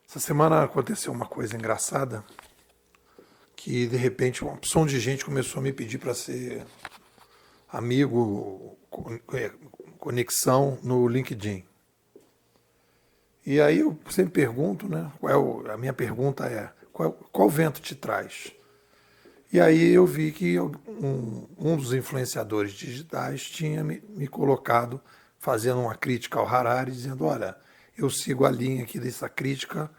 Essa semana aconteceu uma coisa engraçada que de repente uma opção de gente começou a me pedir para ser amigo, conexão no LinkedIn. E aí eu sempre pergunto, né? A minha pergunta é qual vento te traz? E aí eu vi que um dos influenciadores digitais tinha me colocado fazendo uma crítica ao Harari, dizendo, olha, eu sigo a linha aqui dessa crítica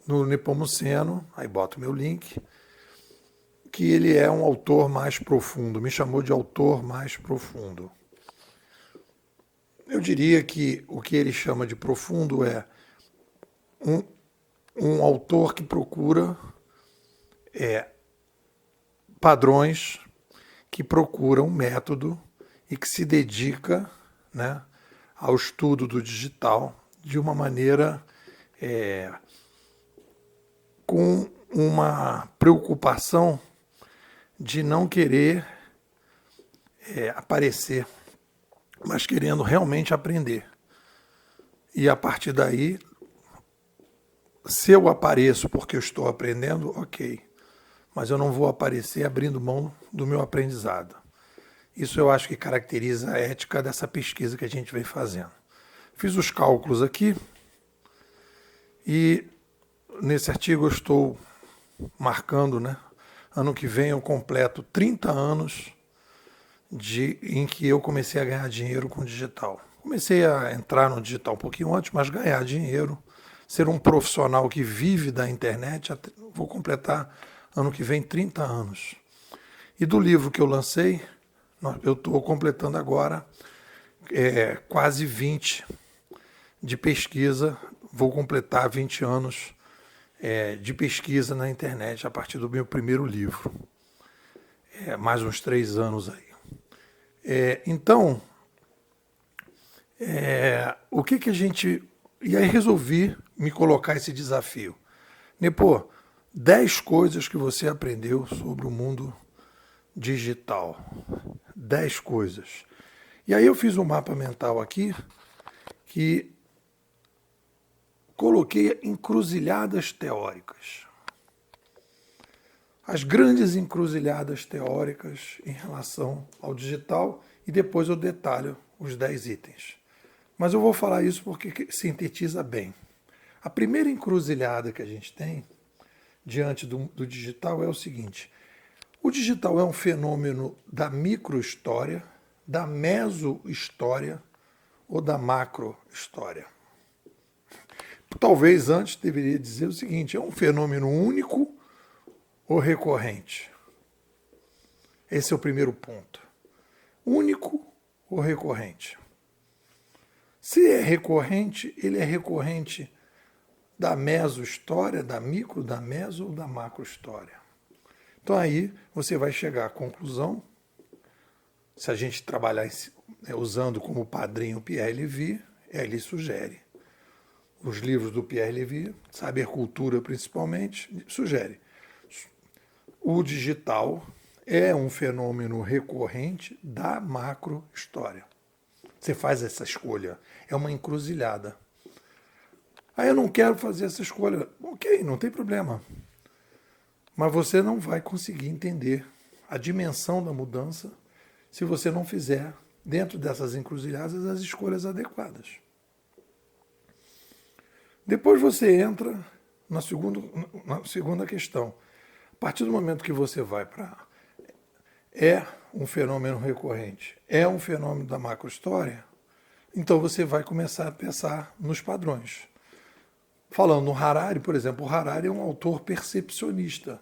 no Nepomuceno, aí boto meu link, que ele é um autor mais profundo, me chamou de autor mais profundo. Eu diria que o que ele chama de profundo é um, um autor que procura padrões, que procura um método e que se dedica, né, ao estudo do digital de uma maneira com uma preocupação de não querer aparecer, mas querendo realmente aprender. E a partir daí, se eu apareço porque eu estou aprendendo, ok. Mas eu não vou aparecer abrindo mão do meu aprendizado. Isso eu acho que caracteriza a ética dessa pesquisa que a gente vem fazendo. Fiz os cálculos aqui e nesse artigo eu estou marcando, né? Ano que vem eu completo 30 anos em que eu comecei a ganhar dinheiro com digital. Comecei a entrar no digital um pouquinho antes, mas ganhar dinheiro, ser um profissional que vive da internet, vou completar ano que vem 30 anos. E do livro que eu lancei, eu estou completando agora quase 20 de pesquisa, vou completar 20 anos de pesquisa na internet a partir do meu primeiro livro. Mais uns 3 anos aí. Então, o que a gente... E aí resolvi me colocar esse desafio. Nepô, 10 coisas que você aprendeu sobre o mundo digital. 10 coisas. E aí eu fiz um mapa mental aqui que coloquei encruzilhadas teóricas. As grandes encruzilhadas teóricas em relação ao digital e depois eu detalho os 10 itens. Mas eu vou falar isso porque sintetiza bem. A primeira encruzilhada que a gente tem diante do digital é o seguinte: o digital é um fenômeno da microhistória, da mesohistória ou da macrohistória. Talvez antes deveria dizer o seguinte: é um fenômeno único ou recorrente? Esse é o primeiro ponto. Único ou recorrente? Se é recorrente, ele é recorrente da mesohistória, da micro, da meso ou da macrohistória. Então aí você vai chegar à conclusão, se a gente trabalhar usando como padrinho o Pierre Levy, ele sugere. Os livros do Pierre Levy, Saber Cultura principalmente, sugere. O digital é um fenômeno recorrente da macrohistória. Você faz essa escolha. É uma encruzilhada. Aí eu não quero fazer essa escolha. Ok, não tem problema. Mas você não vai conseguir entender a dimensão da mudança se você não fizer, dentro dessas encruzilhadas, as escolhas adequadas. Depois você entra na segunda questão. A partir do momento que você vai para... É um fenômeno recorrente, é um fenômeno da macrohistória, então você vai começar a pensar nos padrões. Falando no Harari, por exemplo, o Harari é um autor percepcionista.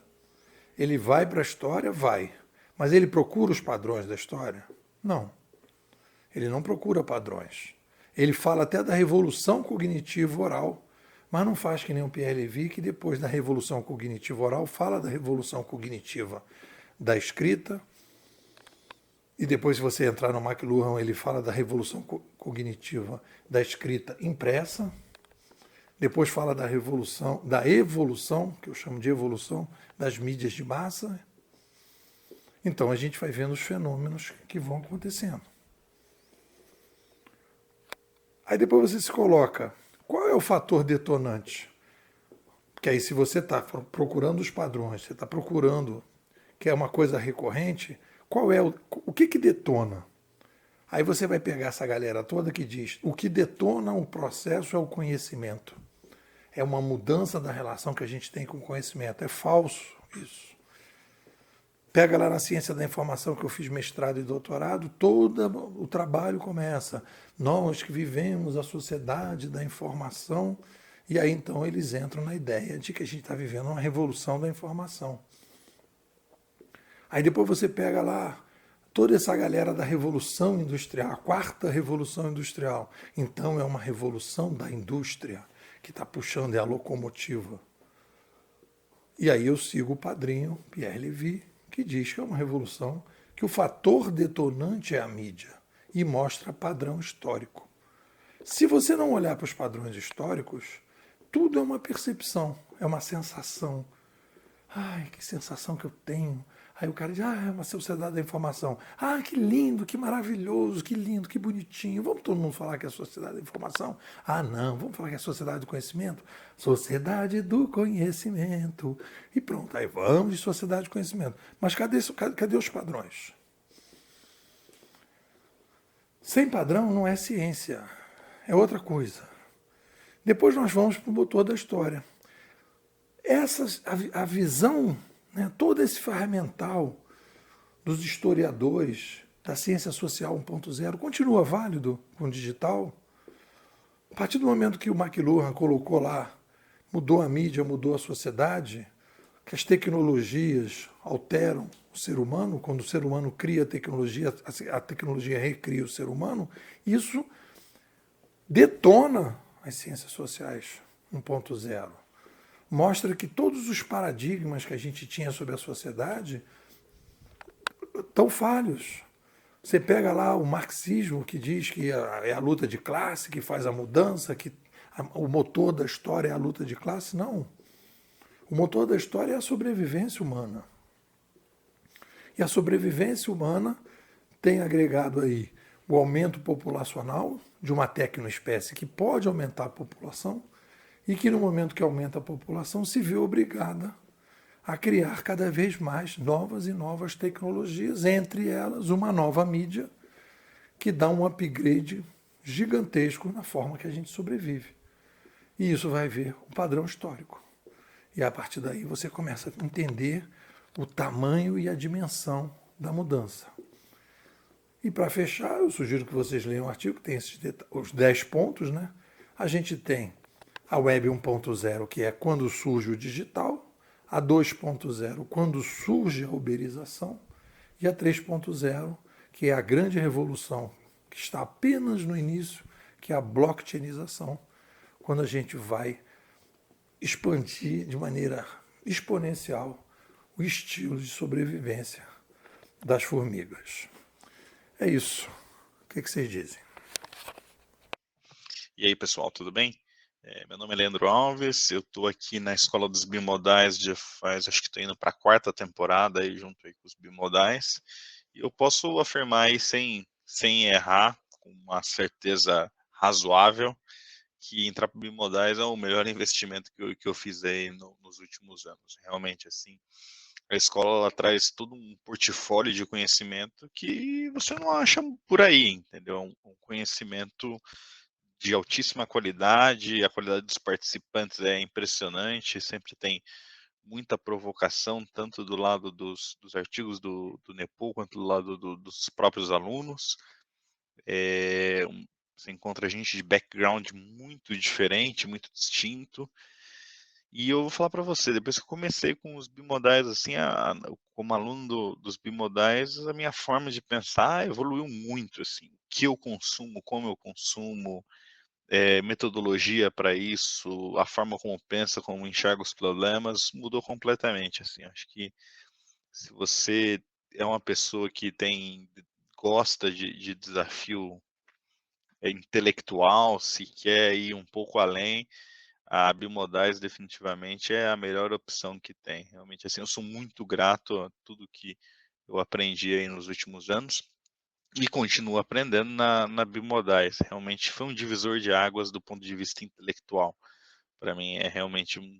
Ele vai para a história? Vai. Mas ele procura os padrões da história? Não. Ele não procura padrões. Ele fala até da revolução cognitiva oral, mas não faz que nem o Pierre Levy, que depois da revolução cognitiva oral fala da revolução cognitiva da escrita. E depois, se você entrar no McLuhan, ele fala da revolução cognitiva da escrita impressa. Depois fala da evolução, que eu chamo de evolução, das mídias de massa. Então a gente vai vendo os fenômenos que vão acontecendo. Aí depois você se coloca, qual é o fator detonante? Porque aí se você está procurando os padrões, você está procurando que é uma coisa recorrente, qual é o que detona? Aí você vai pegar essa galera toda que diz o que detona o processo é o conhecimento. É uma mudança da relação que a gente tem com o conhecimento. É falso isso. Pega lá na ciência da informação que eu fiz mestrado e doutorado, todo o trabalho começa. Nós que vivemos a sociedade da informação, e aí então eles entram na ideia de que a gente está vivendo uma revolução da informação. Aí depois você pega lá toda essa galera da Revolução Industrial, a quarta Revolução Industrial. Então é uma revolução da indústria que está puxando, é a locomotiva. E aí eu sigo o padrinho Pierre Levy, que diz que é uma revolução, que o fator detonante é a mídia e mostra padrão histórico. Se você não olhar para os padrões históricos, tudo é uma percepção, é uma sensação. Ai, que sensação que eu tenho. Aí o cara diz, é uma sociedade da informação. Ah, que lindo, que maravilhoso, que lindo, que bonitinho. Vamos todo mundo falar que é a sociedade da informação? Ah, não, vamos falar que é a sociedade do conhecimento? Sociedade do conhecimento. E pronto, aí vamos de sociedade do conhecimento. Mas cadê os padrões? Sem padrão não é ciência, é outra coisa. Depois nós vamos para o motor da história. A visão, né, todo esse ferramental dos historiadores da ciência social 1.0 continua válido com o digital? A partir do momento que o McLuhan colocou lá, mudou a mídia, mudou a sociedade, que as tecnologias alteram o ser humano, quando o ser humano cria a tecnologia recria o ser humano, isso detona as ciências sociais 1.0. Mostra que todos os paradigmas que a gente tinha sobre a sociedade estão falhos. Você pega lá o marxismo, que diz que é a luta de classe que faz a mudança, que o motor da história é a luta de classe. Não. O motor da história é a sobrevivência humana. E a sobrevivência humana tem agregado aí o aumento populacional de uma tecnoespécie que pode aumentar a população e que no momento que aumenta a população se vê obrigada a criar cada vez mais novas e novas tecnologias, entre elas uma nova mídia que dá um upgrade gigantesco na forma que a gente sobrevive. E isso vai ver o padrão histórico. E a partir daí você começa a entender o tamanho e a dimensão da mudança. E para fechar, eu sugiro que vocês leiam o artigo, que tem os 10 pontos, né? A gente tem a Web 1.0, que é quando surge o digital, a 2.0, quando surge a uberização, e a 3.0, que é a grande revolução, que está apenas no início, que é a blockchainização, quando a gente vai expandir de maneira exponencial o estilo de sobrevivência das formigas. É isso. O que vocês dizem? E aí, pessoal, tudo bem? Meu nome é Leandro Alves, eu estou aqui na Escola dos Bimodais, acho que estou indo para a 4ª temporada, aí, junto aí com os Bimodais, e eu posso afirmar aí, sem errar, com uma certeza razoável, que entrar para Bimodais é o melhor investimento que eu fiz aí nos últimos anos. Realmente, assim, a escola ela traz todo um portfólio de conhecimento que você não acha por aí, entendeu? Um conhecimento de altíssima qualidade, a qualidade dos participantes é impressionante, sempre tem muita provocação, tanto do lado dos artigos do NEPOL, quanto do lado dos próprios alunos. Você encontra gente de background muito diferente, muito distinto. E eu vou falar para você, depois que eu comecei com os bimodais, assim, como aluno dos bimodais, a minha forma de pensar evoluiu muito, assim, o que eu consumo, como eu consumo, metodologia para isso, a forma como pensa, como enxerga os problemas, mudou completamente, assim. Acho que se você é uma pessoa que gosta de desafio intelectual, se quer ir um pouco além, a Bimodais definitivamente é a melhor opção que tem. Realmente, assim, eu sou muito grato a tudo que eu aprendi aí nos últimos anos e continuo aprendendo na Bimodais. Realmente foi um divisor de águas do ponto de vista intelectual. Para mim é realmente um